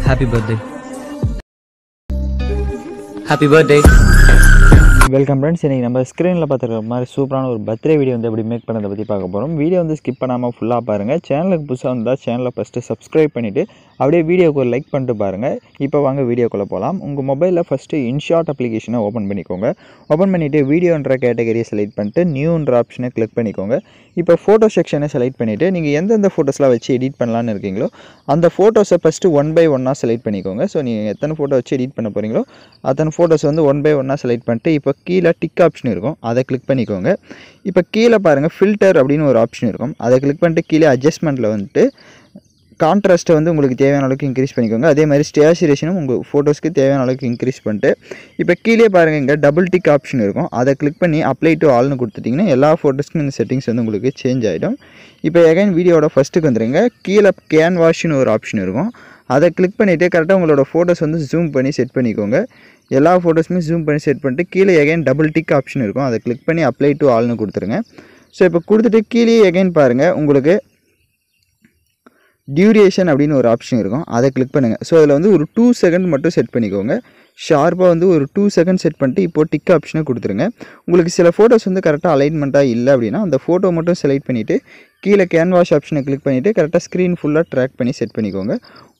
Happy birthday. Happy birthday. Welcome friends. இன்றைக்கி நம்ம ஸ்க்ரீனில் பார்த்துருக்க மாதிரி சூப்பரான ஒரு பர்த்டே வீடியோ வந்து எப்படி மேக் பண்ணதை பற்றி பார்க்க போகிறோம். வீடியோ வந்து ஸ்கிப் பண்ணாமல் ஃபுல்லாக பாருங்கள். சேனலுக்கு புதுசாக இருந்தால் சேனலை ஃபஸ்ட்டு சப்ஸ்கிரைப் பண்ணிவிட்டு அப்படியே வீடியோக்கு ஒரு லைக் பண்ணிட்டு பாருங்கள். இப்போ வாங்க வீடியோக்குள்ளே போகலாம். உங்கள் மொபைலில் ஃபஸ்ட்டு இன்ஷாட் அப்ளிகேஷனை ஓப்பன் பண்ணிக்கோங்க. ஓப்பன் பண்ணிவிட்டு வீடியோன்ற கேட்டகரியை செலக்ட் பண்ணிட்டு நியூன்ற ஆப்ஷனை கிளிக் பண்ணிக்கோங்க. இப்போ ஃபோட்டோ செக்ஷனை செலக்ட் பண்ணிவிட்டு நீங்கள் எந்தெந்த ஃபோட்டோஸ்லாம் வச்சு எடிட் பண்ணலான்னு இருக்கீங்களோ அந்த ஃபோட்டோஸை ஃபஸ்ட்டு 1 by 1 செலக்ட் பண்ணிக்கோங்க. ஸோ நீங்கள் எத்தனை ஃபோட்டோ வச்சு எடிட் பண்ண போகிறீங்களோ அத்தனை ஃபோட்டோஸ் வந்து 1 by 1 செலக்ட் பண்ணிட்டு இப்போ கீழே டிக் ஆப்ஷன் இருக்கும், அதை கிளிக் பண்ணிக்கோங்க. இப்போ கீழே பாருங்கள் ஃபில்டர் அப்படின்னு ஒரு ஆப்ஷன் இருக்கும், அதை கிளிக் பண்ணிட்டு கீழே அட்ஜஸ்ட்மெண்ட்டில் வந்துட்டு கான்ட்ராஸ்ட்டை வந்து உங்களுக்கு தேவையான அளவுக்கு இன்க்ரீஸ் பண்ணிக்கோங்க. அதே மாதிரி ஸ்டேச்சுரேஷனும் உங்கள் ஃபோட்டோஸ்க்கு தேவையான அளவுக்கு இன்க்ரீஸ் பண்ணிட்டு இப்போ கீழே பாருங்கள் இங்கே டபுள் டிக் ஆப்ஷன் இருக்கும், அதை கிளிக் பண்ணி அப்ளை டு ஆல்னு கொடுத்துட்டிங்கன்னா எல்லா ஃபோட்டோஸ்க்கும் இந்த செட்டிங்ஸ் வந்து உங்களுக்கு சேஞ்ச் ஆகிடும். இப்போ எகைன் வீடியோட ஃபஸ்ட்டுக்கு வந்துடுங்க. கீழே கேன்வாஷ்னு ஒரு ஆப்ஷன் இருக்கும், அதை கிளிக் பண்ணிவிட்டு கரெக்டாக உங்களோட ஃபோட்டோஸ் வந்து ஜூம் பண்ணி செட் பண்ணிக்கோங்க. எல்லா ஃபோட்டோஸுமே ஜூம் பண்ணி செட் பண்ணிட்டு கீழே எகைன் டபுள் டிக் ஆப்ஷன் இருக்கும், அதை கிளிக் பண்ணி அப்ளை டு ஆல்னு கொடுத்துருங்க. ஸோ இப்போ கொடுத்துட்டு கீழே எகைன் பாருங்கள் உங்களுக்கு டியூரேஷன் அப்படின்னு ஒரு ஆப்ஷன் இருக்கும், அதை கிளிக் பண்ணுங்கள். ஸோ அதில் வந்து ஒரு 2 செகண்ட் மட்டும் செட் பண்ணிக்கோங்க. ஷார்ப்பாக வந்து ஒரு 2 செகண்ட் செட் பண்ணிட்டு இப்போது டிக் ஆப்ஷனை கொடுத்துருங்க. உங்களுக்கு சில ஃபோட்டோஸ் வந்து கரெக்டாக அலைன்மெண்ட்டாக இல்லை அப்படின்னா அந்த ஃபோட்டோ மட்டும் செலக்ட் பண்ணிவிட்டு கீழே கேன்வாஷ் ஆப்ஷனை கிளிக் பண்ணிவிட்டு கரெக்டாக ஸ்க்ரீன் ஃபுல்லாக ட்ராக் பண்ணி செட் பண்ணிக்கோங்க.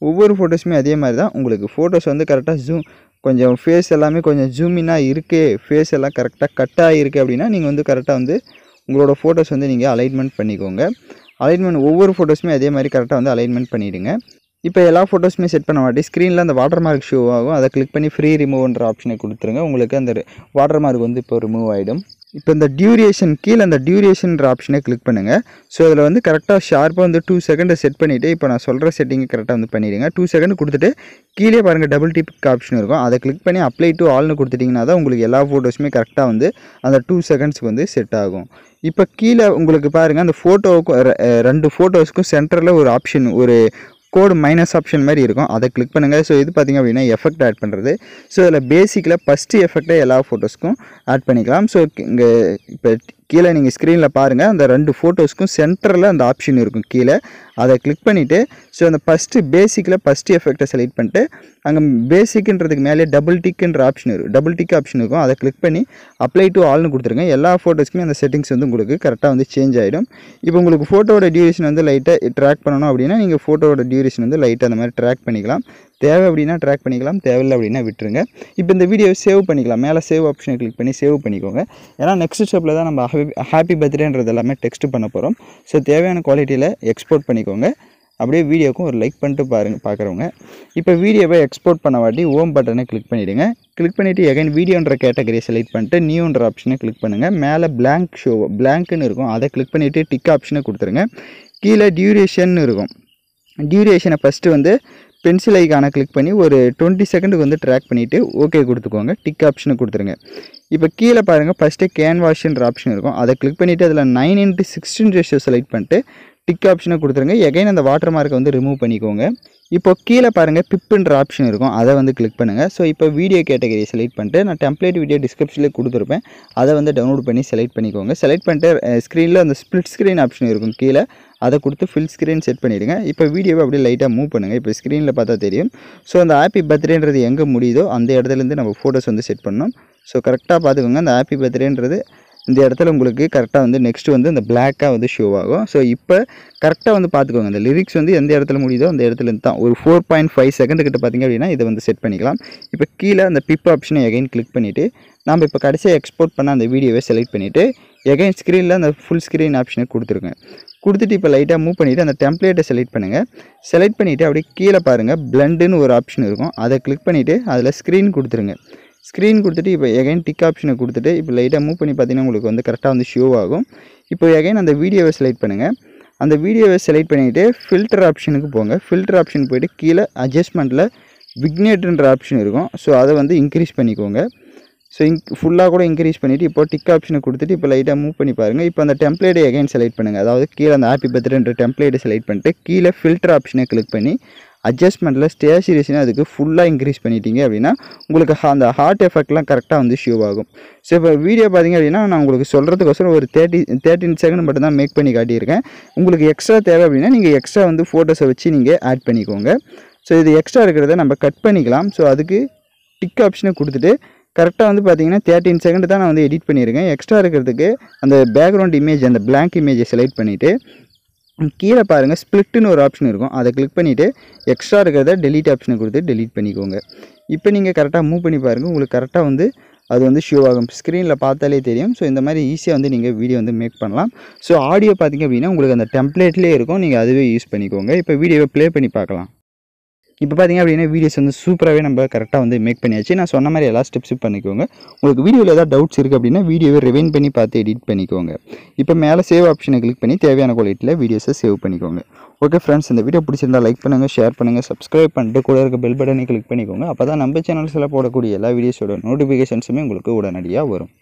ஒவ்வொரு ஃபோட்டோஸுமே அதே மாதிரி தான். உங்களுக்கு ஃபோட்டோஸ் வந்து கரெக்டாக கொஞ்சம் ஃபேஸ் எல்லாமே கொஞ்சம் ஜூமினாக இருக்குது, ஃபேஸ் எல்லாம் கரெக்டாக கட்டாக இருக்குது அப்படின்னா நீங்கள் வந்து கரெக்டாக வந்து உங்களோட ஃபோட்டோஸ் வந்து நீங்கள் அலைன்மெண்ட் பண்ணிக்கோங்க. அலைன்மெண்ட் ஒவ்வொரு ஃபோட்டோஸுமே அதே மாதிரி கரெக்டாக வந்து அலைன்மெண்ட் பண்ணிவிடுங்க. இப்போ எல்லா ஃபோட்டோஸுமே செட் பண்ண மாட்டி ஸ்க்ரீனில் அந்த வாட்டர் மார்க் ஷோ ஆகும், அதை கிளிக் பண்ணி ஃப்ரீ ரிமூவ்ன்ற ஆப்ஷனை கொடுத்துருங்க. உங்களுக்கு அந்த வாட்டர் மார்க் வந்து இப்போ ரிமூவ் ஆகிடும். இப்போ இந்த டியூரேஷன் கீழே அந்த டியூரேஷன்ற ஆப்ஷனை கிளிக் பண்ணுங்கள். ஸோ அதில் வந்து கரெக்டாக ஷார்ப்பாக வந்து 2 செகண்டை செட் பண்ணிவிட்டு இப்போ நான் சொல்கிற செட்டிங்கை கரெக்டாக வந்து பண்ணிவிடுங்க. 2 செகண்ட் கொடுத்துட்டு கீழே பாருங்கள் டபுள் டிக் ஆப்ஷன் இருக்கும், அதை கிளிக் பண்ணி அப்ளை டு ஆல்னு கொடுத்துட்டிங்கன்னா தான் உங்களுக்கு எல்லா ஃபோட்டோஸுமே கரெக்டாக வந்து அந்த 2 செகண்ட்ஸ்க்கு வந்து செட் ஆகும். இப்போ கீழே உங்களுக்கு பாருங்கள் அந்த ஃபோட்டோவுக்கும் 2 ஃபோட்டோஸ்க்கும் சென்டரில் ஒரு ஆப்ஷன் ஒரு கோடு மைனஸ் ஆப்ஷன் மாதிரி இருக்கும், அதை கிளிக் பண்ணுங்கள். ஸோ இது பார்த்திங்க அப்படின்னா எஃபெக்ட் ஆட் பண்ணுறது. ஸோ அதில் பேசிக்கில் ஃபஸ்ட்டு எஃபெக்டை எல்லா ஃபோட்டோஸ்க்கும் ஆட் பண்ணிக்கலாம். ஸோ இங்கே இப்போ கீழே நீங்கள் ஸ்க்ரீனில் பாருங்கள் அந்த 2 ஃபோட்டோஸ்க்கும் சென்டரில் அந்த ஆப்ஷன் இருக்கும் கீழே, அதை கிளிக் பண்ணிவிட்டு ஸோ அந்த ஃபஸ்ட்டு பேசிக்கில் ஃபஸ்ட்டு எஃபெக்டை செலக்ட் பண்ணிட்டு அங்கே பேசிக்குன்றதுக்கு மேலே டபுள் டிக்குன்ற ஆப்ஷன் இருக்கும், டபுள் டிக் ஆப்ஷன் இருக்கும், அதை கிளிக் பண்ணி அப்ளை டு ஆல்னு கொடுத்துருங்க. எல்லா ஃபோட்டோஸ்க்குமே அந்த செட்டிங்ஸ் வந்து உங்களுக்கு கரெக்டாக வந்து சேஞ்ச் ஆகிடும். இப்போ உங்களுக்கு ஃபோட்டோவோட டியூரேஷன் வந்து லைட்டாக ட்ராக் பண்ணணும் அப்படின்னா நீங்கள் ஃபோட்டோவோட டியூரேஷன் வந்து லைட்டாக அந்த மாதிரி ட்ராக் பண்ணிக்கலாம். தேவை அப்படின்னா ட்ராக் பண்ணிக்கலாம், தேவையில்லை அப்படின்னா விட்டுருங்க. இப்போ இந்த வீடியோவை சேவ் பண்ணிக்கலாம். மேலே சேவ் ஆப்ஷனை கிளிக் பண்ணி சேவ் பண்ணிக்கோங்க. ஏன்னா நெக்ஸ்ட் ஸ்டெப்பில் தான் நம்ம ஹாப்பி பர்த்டேன்றது எல்லாமே டெக்ஸ்ட் பண்ண போகிறோம். ஸோ தேவையான குவாலிட்டியில் எக்ஸ்போர்ட் பண்ணிக்கோங்க. அப்படியே வீடியோக்கும் ஒரு லைக் பண்ணிட்டு பார்க்குறவங்க இப்போ வீடியோவை எக்ஸ்போர்ட் பண்ண வாட்டி ஓம் பட்டனை கிளிக் பண்ணிவிடுங்க. கிளிக் பண்ணிவிட்டு எகைன் வீடியோன்ற கேட்டகரியை செலக்ட் பண்ணிட்டு நியூன்ற ஆப்ஷனை கிளிக் பண்ணுங்கள். மேலே பிளாங்க்னு இருக்கும், அதை கிளிக் பண்ணிவிட்டு டிக் ஆப்ஷனை கொடுத்துருங்க. கீழே டியூரேஷன் இருக்கும், டியூரேஷனை ஃபஸ்ட்டு வந்து பென்சில் ஐக்கானை கிளிக் பண்ணி ஒரு 20 செகண்டுக்கு வந்து ட்ராக் பண்ணிவிட்டு ஓகே கொடுத்துக்கோங்க. டிக் ஆப்ஷனை கொடுத்துருங்க. இப்போ கீழே பாருங்கள் ஃபஸ்ட்டு கேன்வாஷ்ன்ற ஆப்ஷன் இருக்கும், அதை கிளிக் பண்ணிவிட்டு அதில் 9:16 ரேஷியோ செலக்ட் பண்ணிட்டு டிக் ஆப்ஷனை கொடுத்துருங்க. எகைன் அந்த வாட்டர் மார்க்கை வந்து ரிமூவ் பண்ணிக்கோங்க. இப்போ கீழே பாருங்கள் பிப்புன்ற ஆப்ஷன் இருக்கும், அதை வந்து கிளிக் பண்ணுங்கள். ஸோ இப்போ வீடியோ கேட்டகரியை செலக்ட் பண்ணிட்டு நான் டெம்ப்ளேட் வீடியோ டிஸ்கிரிப்ஷனில் கொடுத்துருப்பேன், அதை வந்து டவுன்லோட் பண்ணி செலக்ட் பண்ணிக்கோங்க. செலக்ட் பண்ணிட்டு ஸ்க்ரீனில் அந்த ஸ்ப்ளிட் ஸ்க்ரீன் ஆப்ஷன் இருக்கும் கீழே, அதை கொடுத்து ஃபில் ஸ்க்ரீன் செட் பண்ணிவிடுங்க. இப்போ வீடியோவை அப்படியே லைட்டாக மூவ் பண்ணுங்கள். இப்போ ஸ்க்ரீனில் பார்த்தா தெரியும். ஸோ அந்த ஹாப்பி பர்த்டேன்றது எங்கே முடியுதோ அந்த இடத்துலேருந்து நம்ம ஃபோட்டோஸ் வந்து செட் பண்ணணும். ஸோ கரெக்டாக பார்த்துக்கோங்க. அந்த ஹாப்பி பர்த்டேன்றது இந்த இடத்துல உங்களுக்கு கரெக்டாக வந்து நெக்ஸ்ட்டு வந்து இந்த பிளாக்காக வந்து ஷோ ஆகும். ஸோ இப்போ கரெக்டாக வந்து பார்த்துக்கோங்க. அந்த லிரிக்ஸ் வந்து எந்த இடத்துல முடியுதோ அந்த இடத்துலேருந்து தான் ஒரு 4.5 செகண்டுக்கிட்ட பார்த்திங்க அப்படின்னா இதை வந்து செட் பண்ணிக்கலாம். இப்போ கீழே அந்த பிப் ஆப்ஷனை எகைன் கிளிக் பண்ணிவிட்டு நம்ம இப்போ கடைசியாக எக்ஸ்போர்ட் பண்ண அந்த வீடியோவை செலக்ட் பண்ணிவிட்டு எகைன் ஸ்க்ரீனில் அந்த ஃபுல் ஸ்க்ரீன் ஆப்ஷனை கொடுத்துருங்க. கொடுத்துட்டு இப்போ லைட்டாக மூவ் பண்ணிவிட்டு அந்த டெம்ப்ளேட்டை செலக்ட் பண்ணுங்கள். செலக்ட் பண்ணிவிட்டு அப்படியே கீழே பாருங்கள் பிளண்டுன்னு ஒரு ஆப்ஷன் இருக்கும், அதை கிளிக் பண்ணிவிட்டு அதில் ஸ்க்ரீன் கொடுத்துருங்க. ஸ்க்ரீன் கொடுத்துட்டு இப்போ எகைன் டிக் ஆப்ஷனை கொடுத்துட்டு இப்போ லைட்டாக மூவ் பண்ணி பார்த்தீங்கன்னா உங்களுக்கு வந்து கரெக்டாக வந்து ஷோ ஆகும். இப்போ எகைன் அந்த வீடியோவை செலக்ட் பண்ணுங்கள். அந்த வீடியோவை செலக்ட் பண்ணிவிட்டு ஃபில்டர் ஆப்ஷனுக்கு போங்க. ஃபில்டர் ஆப்ஷன் போய்ட்டு கீழே அட்ஜஸ்ட்மெண்ட்டில் விக்னேட்ன்ற ஆப்ஷன் இருக்கும், ஸோ அதை வந்து இன்க்ரீஸ் பண்ணிக்கோங்க. ஸோ ஃபுல்லாக கூட இன்க்ரீஸ் பண்ணிவிட்டு இப்போ டிக் ஆப்ஷனை கொடுத்துட்டு இப்போ லைட்டாக மூவ் பண்ணி பாருங்கள். இப்போ அந்த டெம்ப்ளேட்டை எகைன் செலக்ட் பண்ணுங்கள். அதாவது கீழே அந்த ஹாப்பி பர்த்டேன்ற டெம்ப்ளேட்டை செலக்ட் பண்ணிட்டு கீழே ஃபில்டர் ஆப்ஷனை கிளிக் பண்ணி அட்ஜஸ்ட்மெண்ட்டில் ஸ்டேச்சுரேஷனை அதுக்கு ஃபுல்லாக இன்க்ரீஸ் பண்ணிட்டீங்க அப்படின்னா உங்களுக்கு அந்த ஹார்ட் எஃபெக்ட்லாம் கரெக்டாக வந்து ஷோ ஆகும். ஸோ இப்போ வீடியோ பார்த்திங்க அப்படின்னா நான் உங்களுக்கு சொல்கிறதுக்கோசரம் ஒரு 13 செகண்ட் மட்டும் தான் மேக் பண்ணி காட்டியிருக்கேன். உங்களுக்கு எக்ஸ்ட்ரா தேவை அப்படின்னா நீங்கள் எக்ஸ்ட்ரா வந்து ஃபோட்டோஸை வச்சு நீங்கள் ஆட் பண்ணிக்கோங்க. ஸோ இது எக்ஸ்ட்ரா இருக்கிறத நம்ம கட் பண்ணிக்கலாம். ஸோ அதுக்கு டிக் ஆப்ஷனை கொடுத்துட்டு கரெக்டாக வந்து பார்த்தீங்கன்னா 13 செகண்ட் தான் நான் வந்து எடிட் பண்ணியிருக்கேன். எக்ஸ்ட்ரா இருக்கிறதுக்கு அந்த பேக்ரவுண்ட் இமேஜ் அந்த பிளாங்க் இமேஜை செலக்ட் பண்ணிவிட்டு கீழே பாருங்கள் ஸ்ப்ளிட்டுன்னு ஒரு ஆப்ஷன் இருக்கும். அதை கிளிக் பண்ணிவிட்டு எக்ஸ்ட்ரா இருக்கிறத டெலீட் ஆப்ஷனை கொடுத்து டெலீட் பண்ணிக்கோங்க. இப்போ நீங்கள் கரெக்டாக மூவ் பண்ணி பாருங்கள், உங்களுக்கு கரெக்டாக வந்து அது வந்து ஷோ ஆகும். ஸ்க்ரீனில் பார்த்தாலே தெரியும். ஸோ இந்த மாதிரி ஈஸியாக வந்து நீங்கள் வீடியோ வந்து மேக் பண்ணலாம். ஸோ ஆடியோ பார்த்திங்க அப்படின்னா உங்களுக்கு அந்த டெம்ப்ளேட்லேயே இருக்கும், நீங்கள் அதுவே யூஸ் பண்ணிக்கோங்க. இப்போ வீடியோவை ப்ளே பண்ணி பார்க்கலாம். இப்போ பார்த்திங்க அப்படின்னா வீடியோஸ் வந்து சூப்பராகவே நம்ம கரெக்டாக வந்து மேக் பண்ணியாச்சு. நான் சொன்ன மாதிரி எல்லா ஸ்டெப்ஸும் பண்ணிக்கோங்க. உங்களுக்கு வீடியோவில் ஏதாவது டவுட்ஸ் இருக்குது அப்படின்னா வீடியோவை ரிவைண்ட் பண்ணி பார்த்து எடிட் பண்ணிக்கோங்க. இப்போ மேலே சேவ் ஆப்ஷனை கிளிக் பண்ணி தேவையான குவாலிட்டியில் வீடியோஸை சேவ் பண்ணிக்கோங்க. ஓகே ஃப்ரெண்ட்ஸ், இந்த வீடியோ பிடிச்சிருந்தா லைக் பண்ணுங்கள், ஷேர் பண்ணுங்கள், சப்ஸ்கிரைப் பண்ணிட்டு கூட இருக்க பெல் பட்டனை கிளிக் பண்ணிக்கோங்க. அப்போ தான் நம்ம சேனல்ஸில் போடக்கூடிய எல்லா வீடியோஸோட நோட்டிஃபிகேஷன்ஸுமே உங்களுக்கு உடனடியாக வரும்.